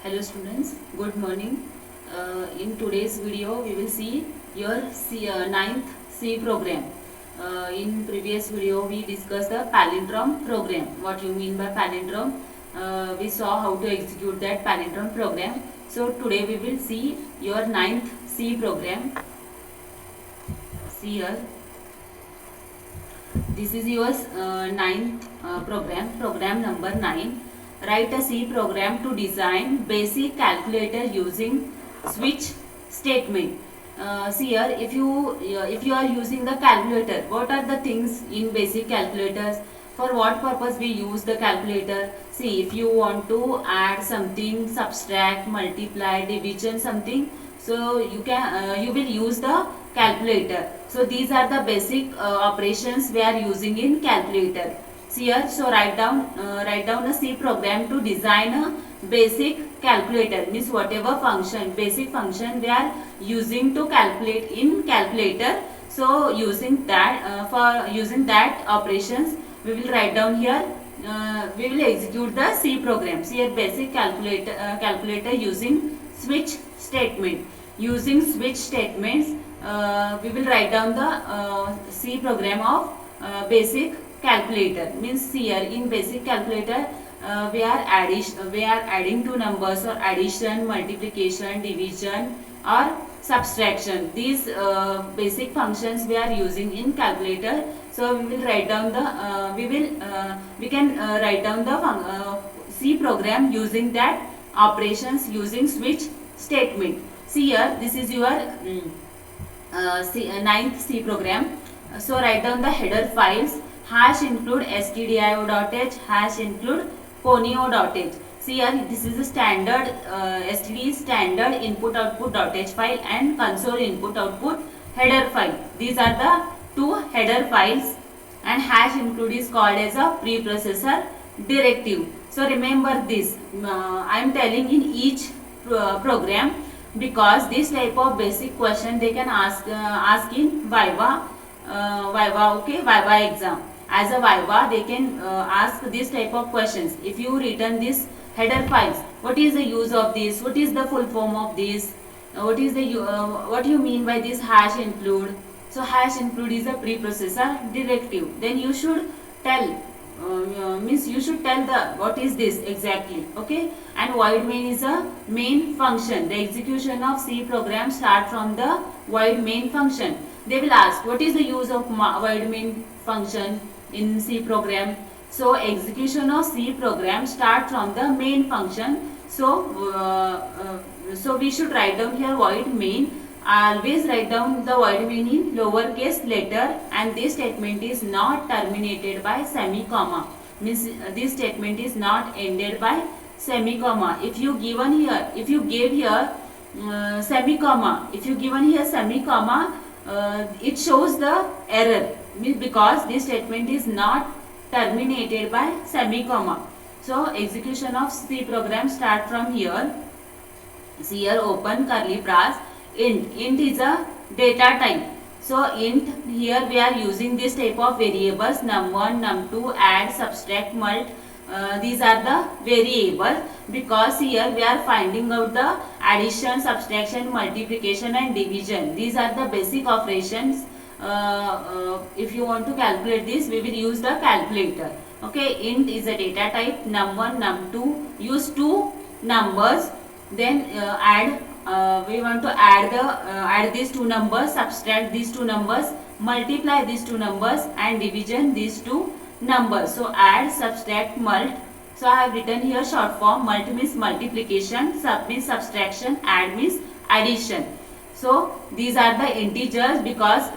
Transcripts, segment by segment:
Hello students, good morning. In today's video we will see your ninth C program. In previous video we discussed the palindrome program. What you mean by palindrome? We saw how to execute that palindrome program. So today we will see your ninth C program. See here. This is your ninth program number 9. Write a C program to design basic calculator using switch statement. See here, if you are using the calculator, what are the things in basic calculators? For what purpose we use the calculator? See, if you want to add something, subtract, multiply, division something, so you will use the calculator. So these are the basic operations we are using in calculator. See here, so write down a C program to design a basic calculator, means whatever function, basic function we are using to calculate in calculator. So using that for using that operations we will write down here. We will execute the C program. See here, basic calculator using switch statement. Using switch statements, we will write down the C program of basic calculator. Means here in basic calculator we are adding two numbers, or addition, multiplication, division or subtraction. These basic functions we are using in calculator. So we will write down the we can write down the C program using that operations using switch statement. See here, this is your ninth C program. So write down the header files. Hash include stdio.h, hash include conio.h. See here, this is a standard std standard input output.h file and console input output header file. These are the two header files, and hash include is called as a preprocessor directive. So remember this, I am telling in each program, because this type of basic question they can ask in Viva, Viva exam. As a Viva they can ask this type of questions. If you return this header files, what is the use of this, what is the full form of this, what you mean by this hash include. So hash include is a preprocessor directive. Then you should tell means you should tell the what is this exactly, okay. And void main is a main function. The execution of C program start from the void main function. They will ask what is the use of void main function in C program. So execution of C program start from the main function. So we should write down here void main. Always write down the void main in lowercase letter, and this statement is not terminated by semi-comma. Means this statement is not ended by semi-comma. If you given here, if you gave here semi-comma, if you given here semi-comma, it shows the error, because this statement is not terminated by semi-comma. So execution of C program start from here. See here, open curly brace. Int is a data type. So int, here we are using this type of variables, num1, num2, add, subtract, mult. These are the variables, because here we are finding out the addition, subtraction, multiplication and division. These are the basic operations. If you want to calculate this, we will use the calculator. Okay, int is a data type, num1, num2, use two numbers, then we want to add these two numbers, subtract these two numbers, multiply these two numbers and division these two numbers. So add, subtract, mult. So I have written here short form. Mult means multiplication, sub means subtraction, add means addition. So these are the integers, because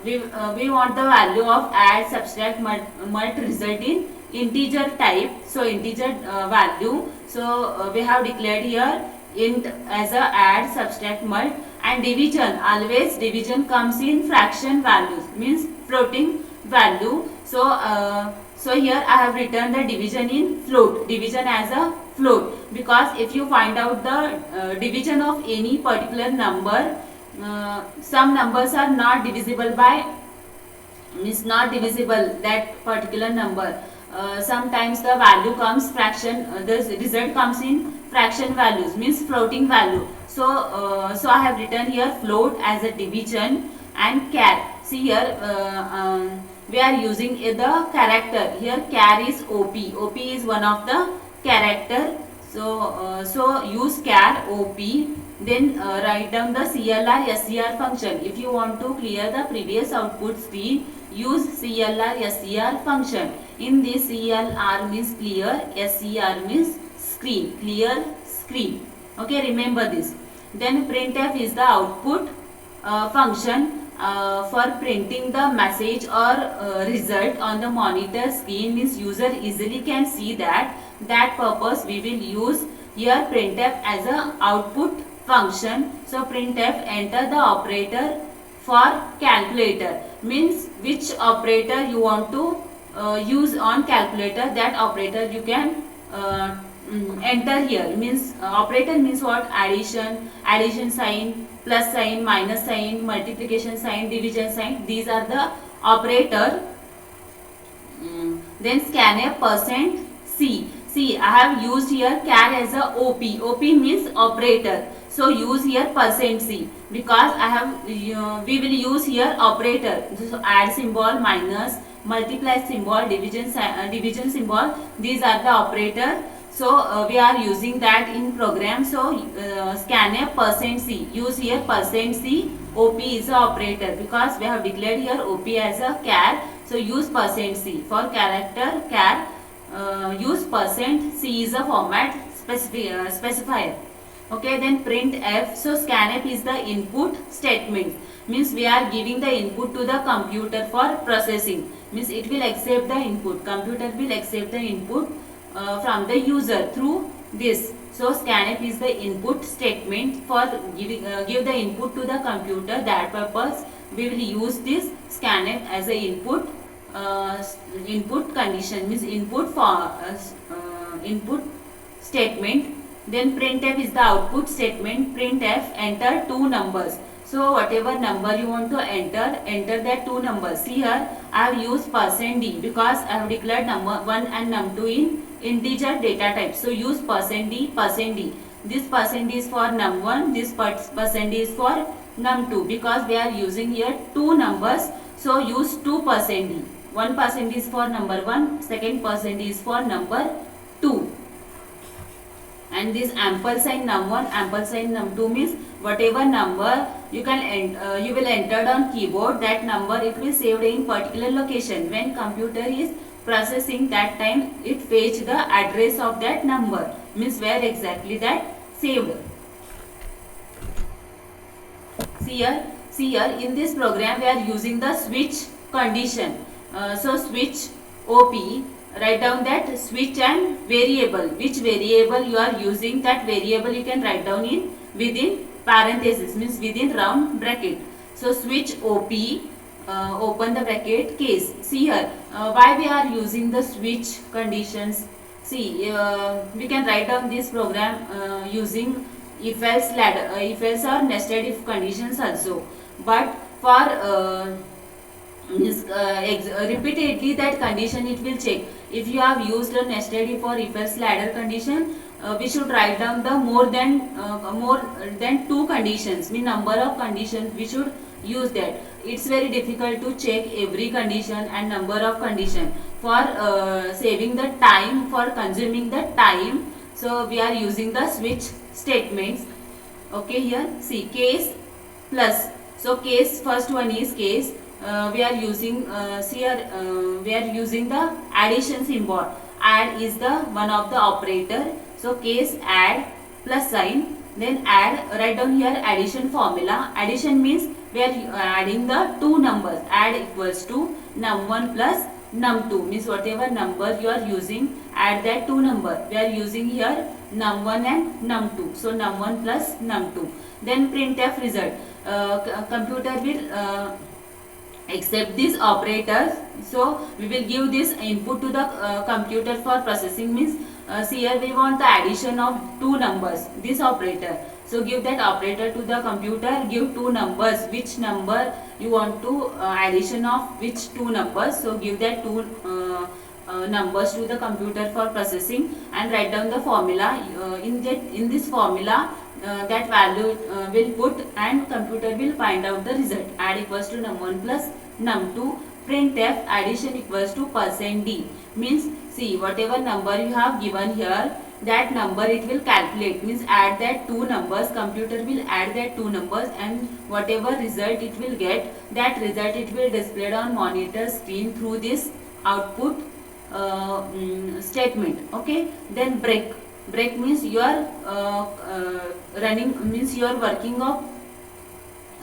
we want the value of add, subtract, mult result in integer type. So integer value. So we have declared here int as a add, subtract, mult. And division, always division comes in fraction values, means floating value. So here I have written the division in float, division as a float, because if you find out the division of any particular number, some numbers are not divisible by, means not divisible, that particular number. sometimes the value comes fraction, the result comes in fraction values, means floating value. So I have written here float as a division and char. See here, we are using the character. Here char is op is one of the character. So use char op, then write down the clr scr function. If you want to clear the previous output screen, use clr scr function. In this, clr means clear, scr means screen, clear screen. Okay, remember this. Then printf is the output function for printing the message or result on the monitor screen, means user easily can see that purpose we will use here printf as a output function. So printf enter the operator for calculator, means which operator you want to use on calculator, that operator you can enter here. Means operator means what? Addition sign, plus sign, minus sign, multiplication sign, division sign. These are the operator. Then scanf %c. See, I have used here char as a op. Op means operator. So use here %c, because I have we will use here operator. So add symbol, minus, multiply symbol, division symbol. These are the operator. So we are using that in program. So scanf %c. Use here %c. op is a operator, because we have declared here op as a char. So use %c for character char. Use %c is a format specifier. Okay, then printf. So scanf is the input statement, means we are giving the input to the computer for processing, means it will accept the input. Computer will accept the input from the user through this. So scanf is the input statement for give the input to the computer. That purpose we will use this scanf as a input input condition, means input for input statement. Then printf is the output statement. Printf enter two numbers. So whatever number you want to enter that two numbers. See here, I have used %d because I have declared number 1 and num2 in integer data type. So use %d. This %d is for num1, this %d is for num2, because we are using here two numbers. So use 2%d. 1% is for number 1, second % is for number 2. And this ampersand num1, ampersand num2 means whatever number you can you will enter on keyboard, that number it will saved in particular location. When computer is processing, that time it fetch the address of that number, means where exactly that saved. See here in this program we are using the switch condition. So switch op, write down that switch and variable. Which variable you are using, that variable you can write down in within parenthesis, means within round bracket. So switch op, open the bracket, case. See here, why we are using the switch conditions. See, we can write down this program using if else ladder, if else or nested if conditions also. But for repeatedly that condition it will check. If you have used a nested if or if else ladder condition, we should write down the more than two conditions, mean number of conditions we should use that. It's very difficult to check every condition and number of condition. For saving the time, for consuming the time, so we are using the switch statements. Okay, here see case plus. So case, first one is case. We are using we are using the addition symbol. Add is the one of the operator. So case add plus sign, then add, write down here addition formula. Addition means we are adding the two numbers. Add equals to num1 plus num2, means whatever number you are using, add that two number. We are using here num1 and num2. So num1 plus num2. Then printf result. Computer will accept these operators. So we will give this input to the computer for processing, means see here we want the addition of two numbers, this operator. So give that operator to the computer, give two numbers, which number you want to addition of which two numbers. So give that two numbers to the computer for processing and write down the formula. In this formula that value will put and computer will find out the result. Add equals to num1 plus num2. Printf addition equals to %d. Means see, whatever number you have given here, that number it will calculate, means add that two numbers, computer will add that two numbers, and whatever result it will get, that result it will display on monitor screen through this output statement. Okay, then break means you are running, means you are working of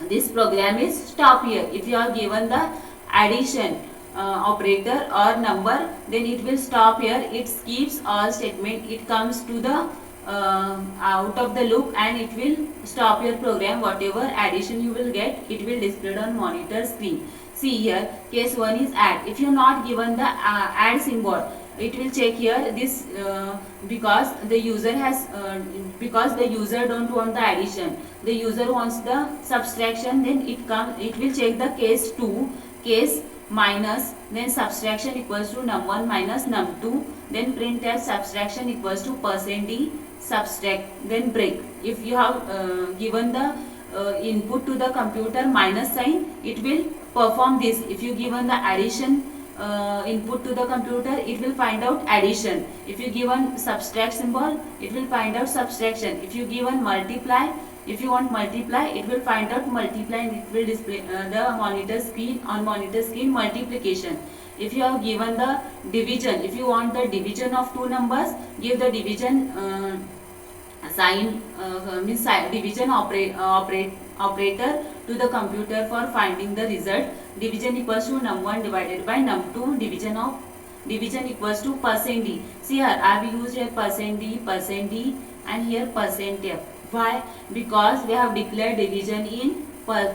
this program is stop here. If you have given the addition operator or number, then it will stop here. It skips all statement, it comes to the out of the loop and it will stop your program. Whatever addition you will get, it will display on monitor screen. See here, case 1 is add. If you not given the add symbol, it will check here this because the user has because the user don't want the addition, the user wants the subtraction, then it will check the case 2, case minus, then subtraction equals to num1 minus num2, then printf subtraction equals to %d subtract, then break. If you have given the input to the computer minus sign, it will perform this. If you given the addition input to the computer, it will find out addition. If you given subtract symbol, it will find out subtraction. If you given multiply, if you want multiply, it will find out multiply and it will display the monitor screen, on monitor screen multiplication. If you have given the division, if you want the division of two numbers, give the division sign, means division operator to the computer for finding the result. Division equals to num1 divided by num2. Division equals to %d. See here, I have used here %d and here %f. Why? Because we have declared division in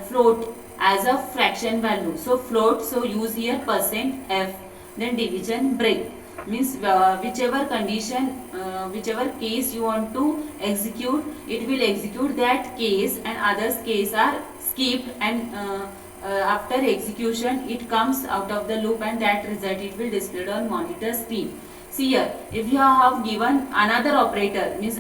float as a fraction value. So float, so use here %f. Then division break means whichever condition, whichever case you want to execute, it will execute that case and others case are skipped, and after execution it comes out of the loop and that result it will display on monitor screen. See here, if you have given another operator, means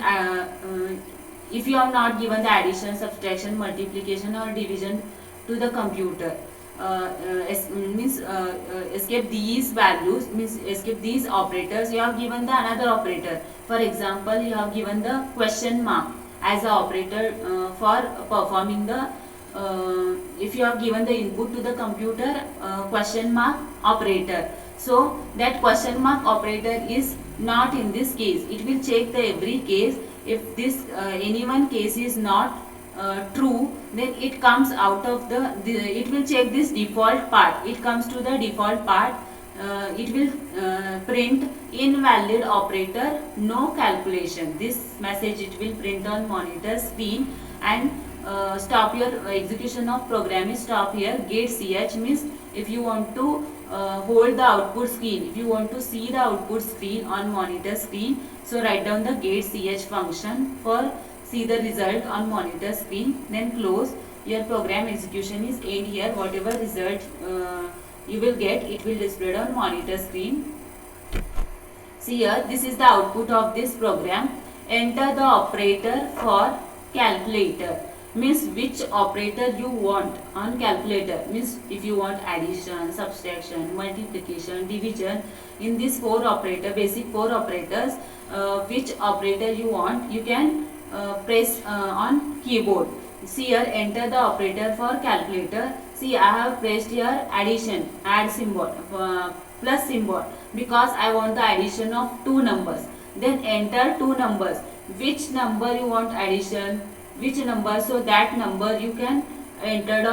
if you have not given the addition, subtraction, multiplication or division to the computer, escape these values, means escape these operators, you have given the another operator. For example, you have given the question mark as a operator for performing the if you have given the input to the computer question mark operator, so that question mark operator is not in this case. It will check the every case. If this any one case is not true, then it comes out of the it will check this default part. It comes to the default part. It will print invalid operator, no calculation. This message it will print on monitor screen, and stop your execution of program is stop here. Get ch means if you want to hold the output screen, if you want to see the output screen on monitor screen, so write down the get ch function for see the result on monitor screen. Then close. Your program execution is end here. Whatever result you will get, it will display on monitor screen. See here, this is the output of this program. Enter the operator for calculator, means which operator you want on calculator, means if you want addition, subtraction, multiplication, division, in these four operator, basic four operators, which operator you want, you can press on keyboard. See here, enter the operator for calculator. See, I have pressed here addition, add symbol, plus symbol, because I want the addition of two numbers. Then enter two numbers. Which number you want addition, which number, so that number you can enter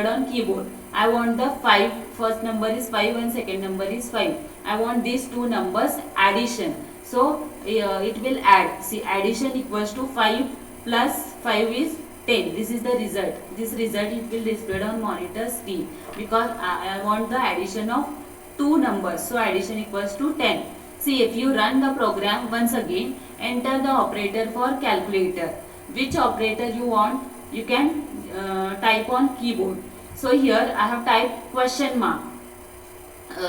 on keyboard. I want the 5, first number is 5 and second number is 5. I want these two numbers addition, so it will add. See, addition equals to 5 plus 5 is 10. This is the result. This result it will display on monitor screen, because I want the addition of two numbers, so addition equals to 10. See, if you run the program once again, enter the operator for calculator. Which operator you want, you can type on keyboard. So here I have typed question mark.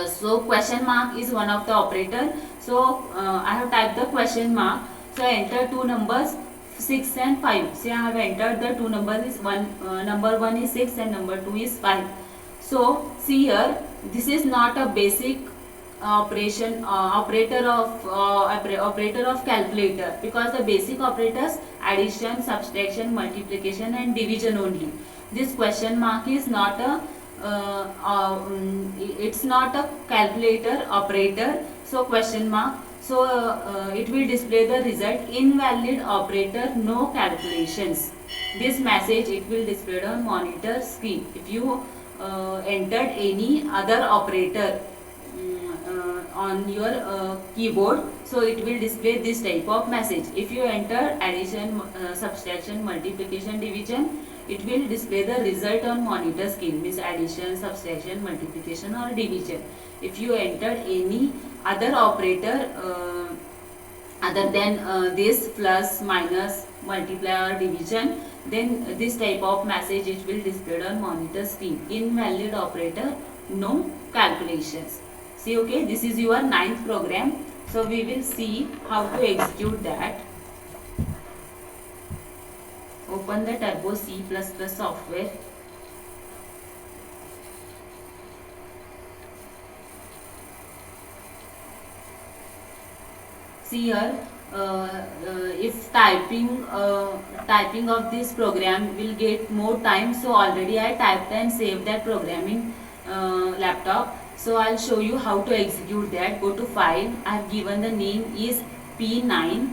So question mark is one of the operator. So I have typed the question mark. So I enter two numbers 6 and 5. See, I have entered the two numbers is number 1 is 6 and number 2 is 5. So see here, this is not a basic operator of calculator, because the basic operators addition, subtraction, multiplication and division only. This question mark is not a it's not a calculator operator. So question mark, so it will display the result invalid operator, no calculations. This message it will display on monitor screen. If you entered any other operator on your keyboard, so it will display this type of message. If you enter addition, subtraction, multiplication, division, it will display the result on monitor screen, means addition, subtraction, multiplication or division. If you enter any other operator other than this plus, minus, multiply or division, then this type of message it will display on monitor screen, invalid operator, no calculations. See, okay, this is your 9th program. So we will see how to execute that. Open the Turbo C++ software. See here, if typing of this program will get more time, so already I typed and saved that program in laptop. So I'll show you how to execute that. Go to file. I have given the name is P9.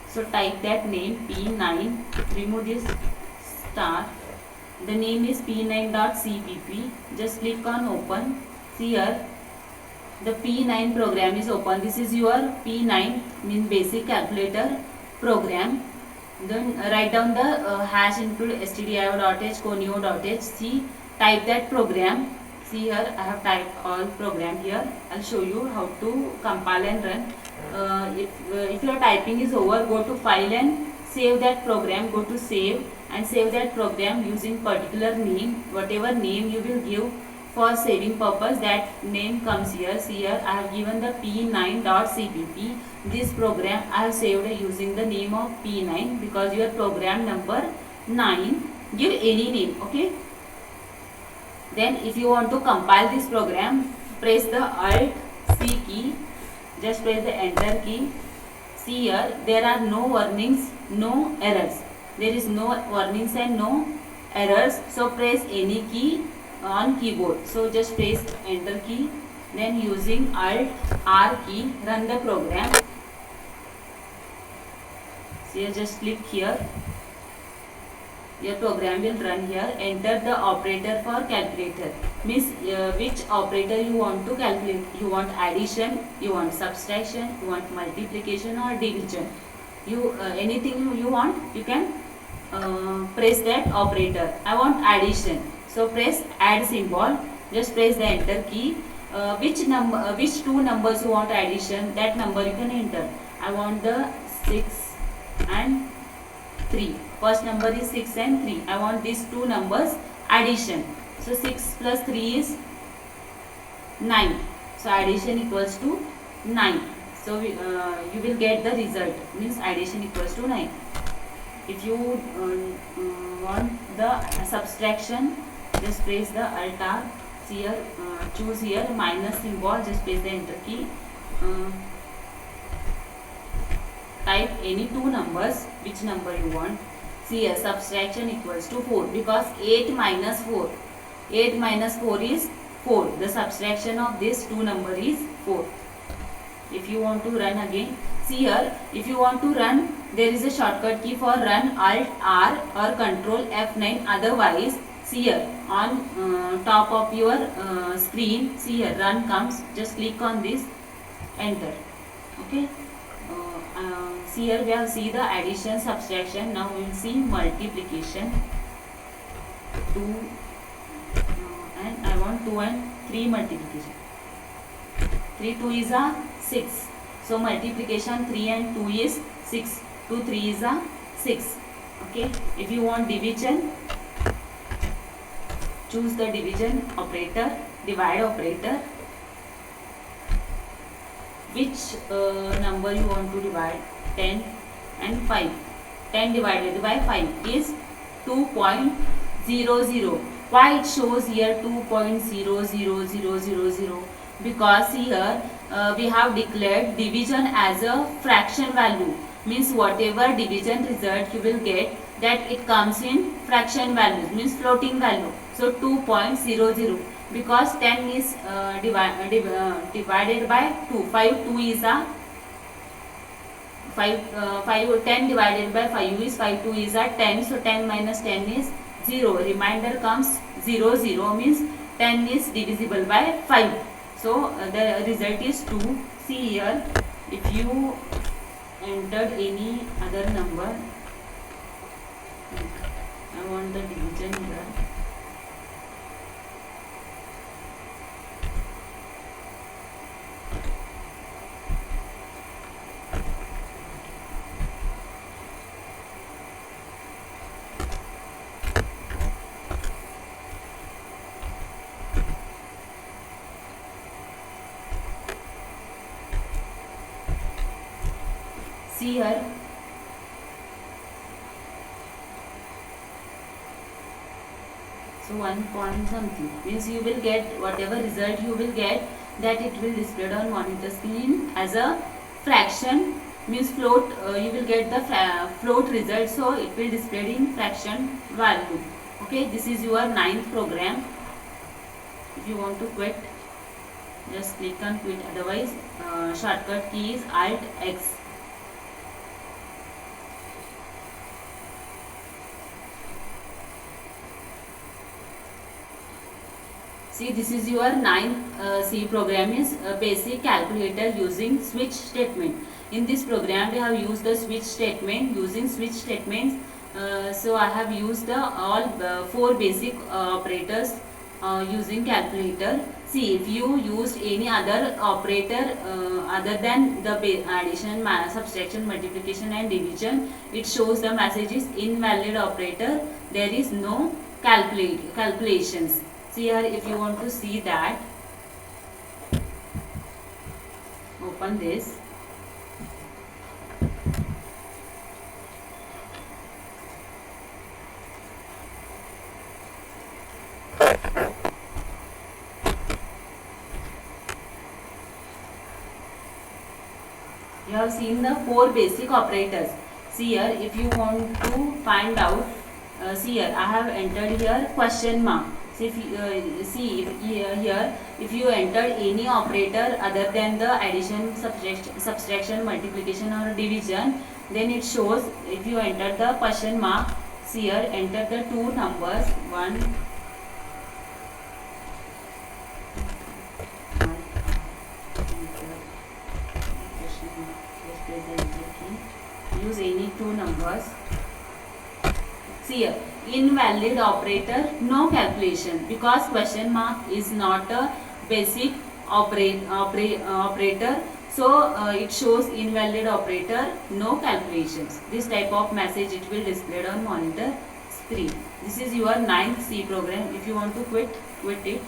So type that name P9. Remove this star. The name is P9.cpp. Just click on open. See here, the P9 program is open. This is your P9, mean basic calculator program. Then write down the hash include stdio.h conio.h. See, type that program. See here, I have typed all program here. I'll show you how to compile and run. If your typing is over, go to file and save that program. Go to save and save that program using particular name. Whatever name you will give for saving purpose, that name comes here. See here, I have given the P9.cpp. This program I have saved using the name of P9, because your program number 9, give any name, okay. Then if you want to compile this program, press the Alt C key, just press the enter key. See here, there are no warnings, no errors. There is no warnings and no errors. So press any key on keyboard. So just press enter key, then using Alt R key, run the program. So just click here. Your program will run here. Enter the operator for calculator, means which operator you want to calculate. You want addition, you want subtraction, you want multiplication or division. You anything you want, you can press that operator. I want addition, so press add symbol. Just press the enter key. Which two numbers you want addition, that number you can enter. I want the 6 and 3. First number is 6 and 3. I want these two numbers addition. So 6 plus 3 is 9. So addition equals to 9. So you will get the result, means addition equals to 9. If you want the subtraction, just press the Alt R. See here, choose here minus symbol. Just press the enter key. Type any two numbers, which number you want. See here, subtraction equals to 4, because 8 minus 4. 8 minus 4 is 4. The subtraction of this two number is 4. If you want to run again, see here, if you want to run, there is a shortcut key for run, Alt R or Control F9. Otherwise, see here on top of your screen, see here run comes. Just click on this, enter. Okay. See here, we have see the addition, subtraction. Now we will see multiplication. 2 and I want 2 and 3 multiplication. 3 2 is a 6. So multiplication 3 and 2 is 6. 2 3 is a 6. Okay. If you want division, choose the division operator, divide operator. Which number you want to divide? 10 and 5. 10 divided by 5 is 2.00. Why it shows here 2.00000? Because here we have declared division as a fraction value, means whatever division result you will get, that it comes in fraction value, means floating value. So 2.00, because 10 is divided by 2. 2 is a 10 divided by 5 is 5, 2 is a 10. So 10 minus 10 is 0. Remainder comes 0, 0 means 10 is divisible by 5. So the result is 2. See here, if you entered any other number, I want the division here. See here, so 1 point something means you will get whatever result you will get, that it will display on monitor screen as a fraction, means float. You will get the float result, so it will display in fraction value. Okay, this is your 9th program. If you want to quit, just click on quit, otherwise shortcut key is Alt X. See, this is your 9th C program, is basic calculator using switch statement. In this program we have used the switch statement. Using switch statements, so I have used the all 4 basic operators using calculator. See, if you used any other operator other than the addition, subtraction, multiplication and division, it shows the message is invalid operator. There is no calculations. See here, if you want to see that, open this. You have seen the 4 basic operators. See here, if you want to find out, see here, I have entered here question mark. So if you, here, if you entered any operator other than the addition, subtraction, multiplication or division, then it shows. If you enter the question mark, see here, enter the 2 numbers, 1. Use any 2 numbers. See here, invalid operator, no calculation, because question mark is not a basic operator. So it shows invalid operator, no calculations. This type of message it will display on monitor screen. This is your 9th C program. If you want to quit it.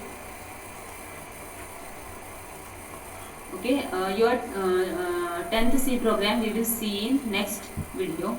Okay, your 10th C program we will see in next video.